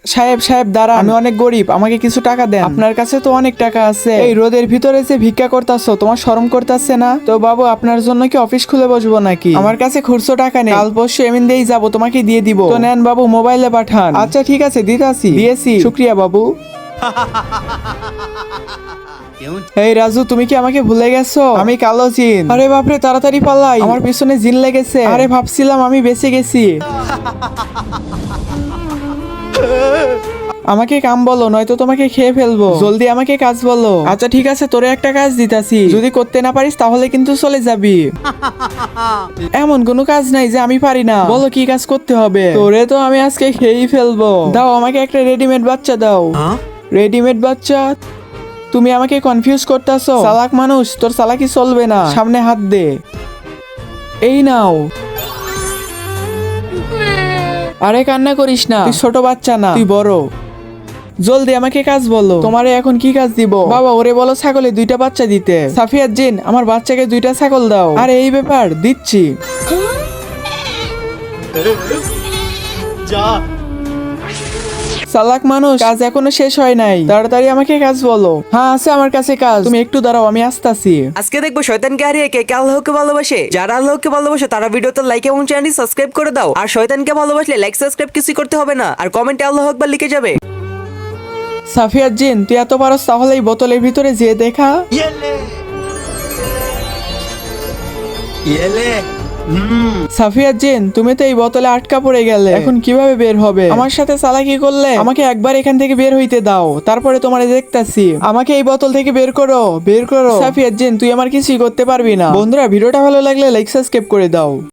সাহেব সাহেব দাঁড়ান, আমি অনেক গরিব, আমাকে কিছু টাকা দেন। আপনার কাছে তো অনেক টাকা আছে, এই রোদের ভিতরে যে ভিক্ষা করতেছো তোমার শরম করতেছে না? তো বাবু আপনার জন্য কি অফিস খুলে বসবো নাকি? আমার কাছে খুচরো টাকা নেই, কাল পরশু এমন দিয়েই যাবো, তোমাকে দিয়ে দিব। তো নেন বাবু, মোবাইলে পাঠান। আচ্ছা ঠিক আছে, দিতাছি, দিয়েছি, শুক্রিয়া বাবু। এই রাজু, তুমি কি আমাকে ভুলে গেছো? আমি কালো জিন। আরে বাপরে, তাড়াতাড়ি পালাই, আমার পিছনে জিন লেগেছে। আরে ভাবছিলাম আমি বেঁচে গেছি। আমাকে কাম বলো, নয়তো তোমাকে খেয়ে ফেলবো। জলদি আমাকে কাজ বলো। আচ্ছা ঠিক আছে, তোরে একটা কাজ দিতাছি, যদি করতে না পারিস তাহলে কিন্তু চলে যাবি। এমন কোনো কাজ নাই যে আমি পারি না, বলো কি কাজ করতে হবে। তোরে তো আমি আজকে খেয়েই ফেলবো। দাও আমাকে একটা রেডিমেড বাচ্চা দাও। রেডিমেড বাচ্চা? তুমি আমাকে কনফিউজ করতেছো। চালাক মানুষ, তোর চালাকি চলবে না, সামনে হাত দে। এই নাও। আরে কান্না করিস না, তুই ছোট বাচ্চা না, তুই বড়। জলদি আমাকে কাজ বলো, তোমারে এখন কি কাজ দিব? বাবা ওরে বলো ছাগলে 2টা বাচ্চা দিতে। সাফিয়াত জিন, আমার বাচ্চাকে 2টা ছাগল দাও। আরে এই ব্যাপার, দিচ্ছি। চালাক মানুষ, কাজ এখনো শেষ হয় নাই, তাড়াতাড়ি আমাকে কাজ বলো। হ্যাঁ আছে আমার কাছে কাজ, তুমি একটু দাঁড়াও, আমি আসতাছি। আজকে দেখবো শয়তানকে হারিয়ে কে কে আল্লাহকে ভালোবাসে। যারা আল্লাহকে ভালোবাসে তারা ভিডিওতে লাইক এবং চ্যানেলটি সাবস্ক্রাইব করে দাও। আর শয়তানকে ভালোবাসলে লাইক সাবস্ক্রাইব কিছুই করতে হবে না, আর কমেন্টে আল্লাহু আকবার লিখে যাবে। সাফিয়াত জিন, তুই এত পারস তাহলে এই বোতলের ভিতরে যেয়ে দেখা। সাফিয়াত জিন, তুমি তো এই বোতলে আটকা পড়ে গেলে, এখন কিভাবে বের হবে? আমার সাথে চালাকি করলে, আমাকে একবার এখান থেকে বের হইতে দাও, তারপরে তোমারে দেখতাছি। আমাকে এই বোতল থেকে বের করো, বের করো। সাফিয়াত জিন, তুই আমার কিছুই করতে পারবি না। বন্ধুরা, ভিডিওটা ভালো লাগলে লাইক সাবস্ক্রাইব করে দাও।